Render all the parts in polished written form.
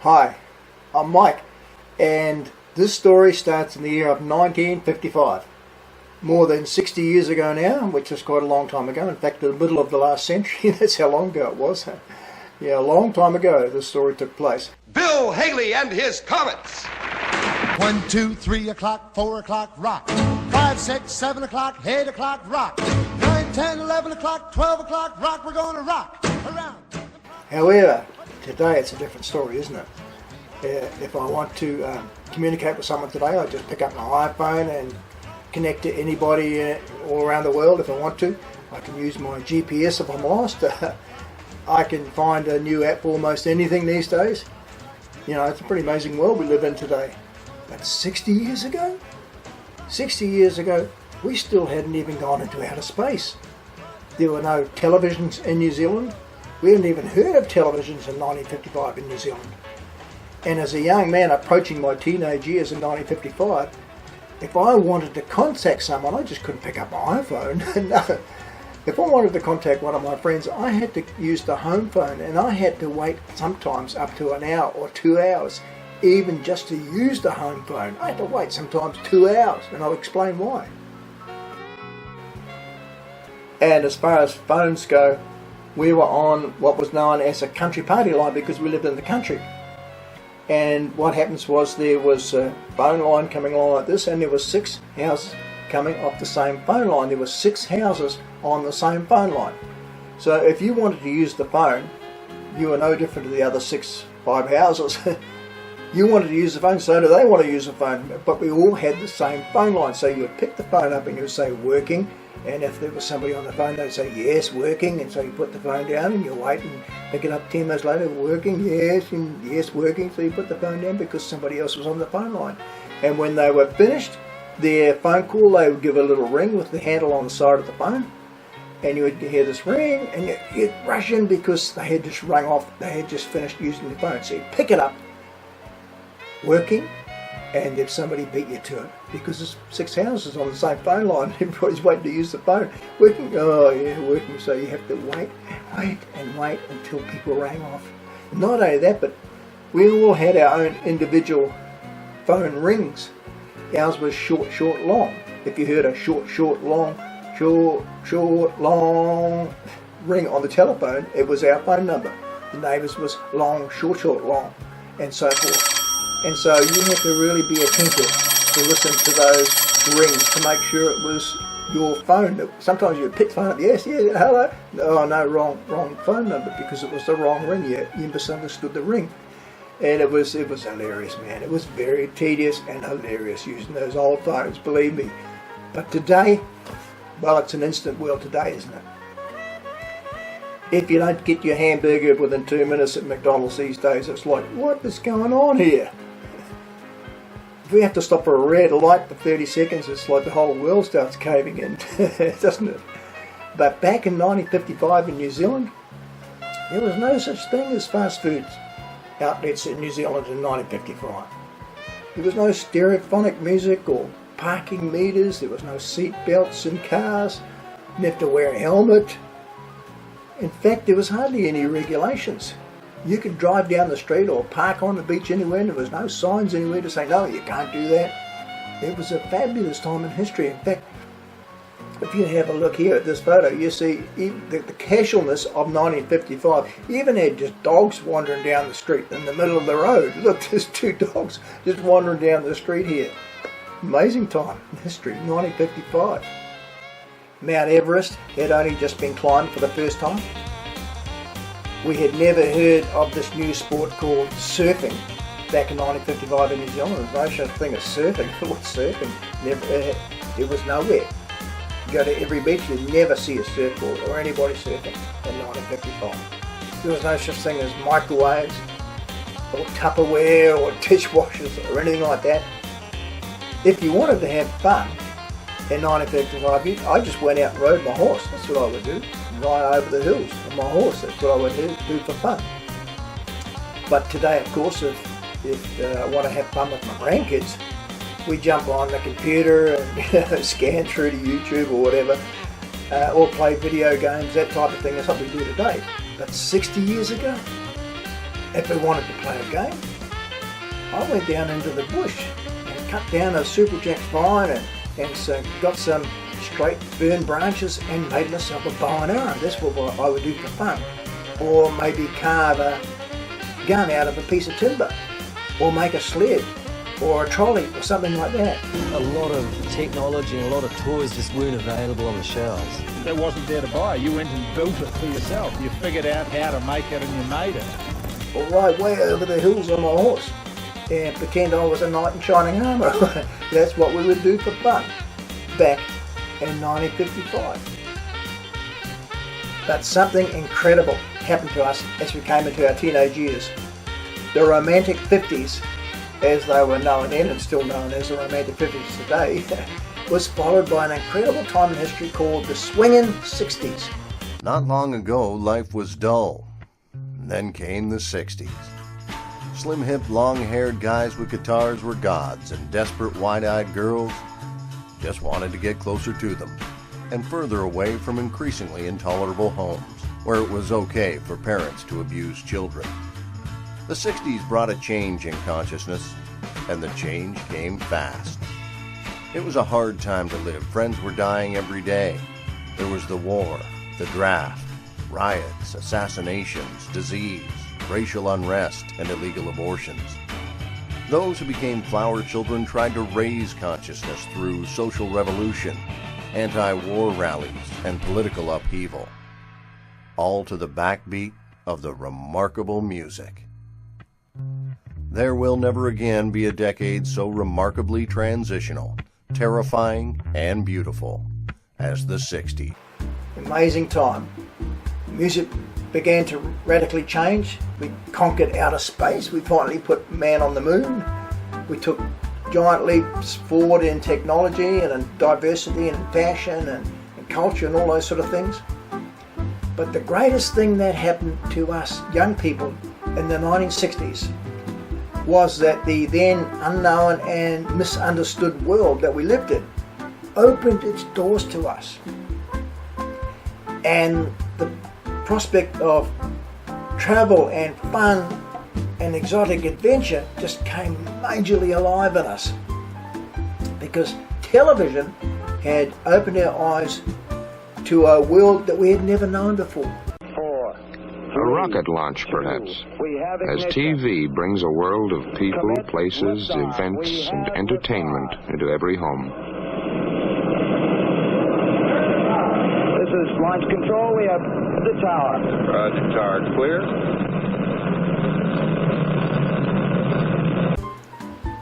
Hi, I'm Mike, and this story starts in the year of 1955. More than 60 years ago now, which is quite a long time ago. In fact, the middle of the last century, that's how long ago it was. Yeah, a long time ago this story took place. Bill Haley and his Comets. 1, 2, 3 o'clock, 4 o'clock, rock. 5, 6, 7 o'clock, 8 o'clock, rock. 9, 10, 11 o'clock, 12 o'clock, rock. We're going to rock around. However, today it's a different story, isn't it? If I want to communicate with someone today, I just pick up my iPhone and connect to anybody all around the world if I want to. I can use my GPS if I'm lost. I can find a new app for almost anything these days. You know, it's a pretty amazing world we live in today. But 60 years ago? 60 years ago, we still hadn't even gone into outer space. There were no televisions in New Zealand. We hadn't even heard of televisions in 1955 in New Zealand. And as a young man approaching my teenage years in 1955, if I wanted to contact someone, I just couldn't pick up my iPhone. No. If I wanted to contact one of my friends, I had to use the home phone, and I had to wait sometimes up to an hour or 2 hours, even just to use the home phone. I had to wait sometimes 2 hours, and I'll explain why. And as far as phones go, we were on what was known as a country party line because we lived in the country. And what happens was there was a phone line coming along like this, and there were 6 houses coming off the same phone line. There were 6 houses on the same phone line. So if you wanted to use the phone, you were no different to the other 5 houses. You wanted to use the phone, so do they want to use the phone. But we all had the same phone line. So you would pick the phone up and you would say working. And if there was somebody on the phone, they'd say, yes, working. And so you put the phone down and you wait and pick it up 10 minutes later, working, yes, and yes, working. So you put the phone down because somebody else was on the phone line. And when they were finished their phone call, they would give a little ring with the handle on the side of the phone. And you would hear this ring and you'd rush in because they had just rung off. They had just finished using the phone. So you'd pick it up, working, and if somebody beat you to it because there's 6 houses on the same phone line, everybody's waiting to use the phone. Working, oh yeah, working. So you have to wait until people rang off. Not only that, but we all had our own individual phone rings. Ours was short, long. If you heard a short, long ring on the telephone, it was our phone number. The neighbours was long, short, long, and so forth. And so you had to really be attentive to listen to those rings to make sure it was your phone. Sometimes you would pick the phone up, yes, yeah, hello. Oh no, wrong phone number because it was the wrong ring. You misunderstood the ring. And it was hilarious, man. It was very tedious and hilarious using those old phones, believe me. But today, well, it's an instant world today, isn't it? If you don't get your hamburger within 2 minutes at McDonald's these days, it's like, what is going on here? If we have to stop for a red light for 30 seconds, it's like the whole world starts caving in, doesn't it? But back in 1955 in New Zealand, there was no such thing as fast food outlets in New Zealand in 1955. There was no stereophonic music or parking meters. There was no seat belts in cars. You didn't have to wear a helmet. In fact, there was hardly any regulations. You could drive down the street or park on the beach anywhere, and there was no signs anywhere to say, no, you can't do that. It was a fabulous time in history. In fact, if you have a look here at this photo, you see the casualness of 1955. You even had just dogs wandering down the street in the middle of the road. Look, there's 2 dogs just wandering down the street here. Amazing time in history, 1955. Mount Everest had only just been climbed for the first time. We had never heard of this new sport called surfing back in 1955 in New Zealand. There was no such thing as surfing. What's surfing? It was nowhere. You go to every beach, you'd never see a surfboard or anybody surfing in 1955. There was no such thing as microwaves or Tupperware or dishwashers or anything like that. If you wanted to have fun in 1955, I just went out and rode my horse. That's what I would do. Ride over the hills on my horse. That's what I would do for fun. But today, of course, if I want to have fun with my grandkids, we jump on the computer and scan through to YouTube or whatever, or play video games, that type of thing. That's what we do today. But 60 years ago, if we wanted to play a game, I went down into the bush and cut down a superjack vine and so got some straight fern branches and made myself a bow and arrow. That's what I would do for fun. Or maybe carve a gun out of a piece of timber, or make a sled or a trolley or something like that. A lot of technology and a lot of toys just weren't available on the shelves. That wasn't there to buy. You went and built it for yourself. You figured out how to make it and you made it. Or ride way over the hills on my horse and pretend I was a knight in shining armour. That's what we would do for fun back in 1955. But something incredible happened to us as we came into our teenage years. The romantic 50s, as they were known then and still known as the romantic 50s today, was followed by an incredible time in history called the swinging 60s. Not long ago, life was dull. Then came the 60s. Slim hip, long-haired guys with guitars were gods, and desperate, wide-eyed girls just wanted to get closer to them and further away from increasingly intolerable homes where it was okay for parents to abuse children. The 60s brought a change in consciousness, and the change came fast. It was a hard time to live. Friends were dying every day. There was the war, the draft, riots, assassinations, disease, racial unrest, and illegal abortions. Those who became flower children tried to raise consciousness through social revolution, anti-war rallies, and political upheaval, all to the backbeat of the remarkable music. There will never again be a decade so remarkably transitional, terrifying, and beautiful as the 60s. Amazing time. Music began to radically change. We conquered outer space. We finally put man on the moon. We took giant leaps forward in technology and in diversity and fashion and culture and all those sort of things. But the greatest thing that happened to us young people in the 1960s was that the then unknown and misunderstood world that we lived in opened its doors to us. And the prospect of travel and fun and exotic adventure just came majorly alive in us, because television had opened our eyes to a world that we had never known before. A rocket launch, perhaps, as TV brings a world of people, places, events, and entertainment into every home. This is launch control. We have the tower. Roger, tower clear.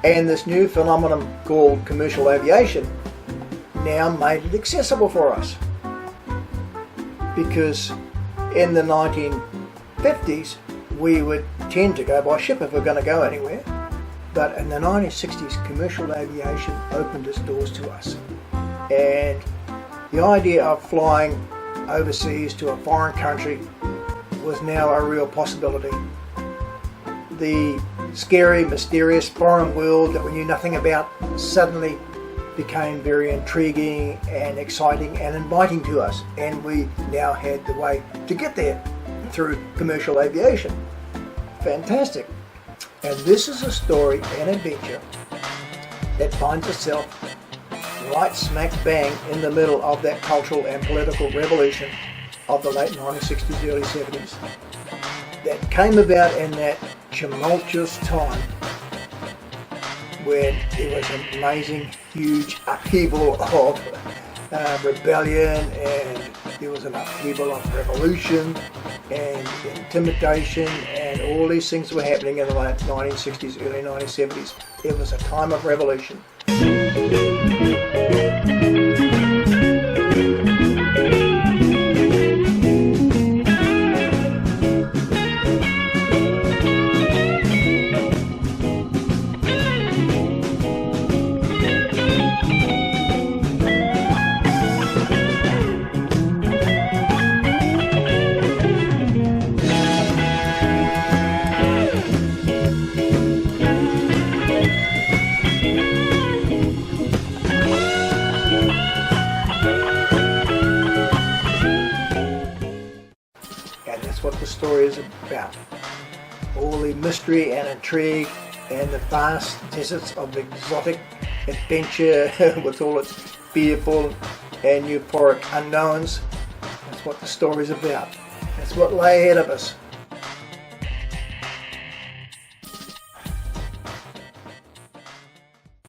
And this new phenomenon called commercial aviation now made it accessible for us. Because in the 1950s, we would tend to go by ship if we're going to go anywhere. But in the 1960s, commercial aviation opened its doors to us. And the idea of flying overseas to a foreign country was now a real possibility. The scary, mysterious foreign world that we knew nothing about suddenly became very intriguing and exciting and inviting to us, and we now had the way to get there through commercial aviation. Fantastic. And this is a story and adventure that finds itself right smack bang in the middle of that cultural and political revolution of the late 1960s, early 70s that came about in that tumultuous time when there was an amazing, huge upheaval of rebellion, and there was an upheaval of revolution and intimidation, and all these things were happening in the late 1960s, early 1970s. It was a time of revolution. And that's what the story is about. All the mystery and intrigue and the vast deserts of exotic adventure with all its fearful and euphoric unknowns. That's what the story is about. That's what lay ahead of us.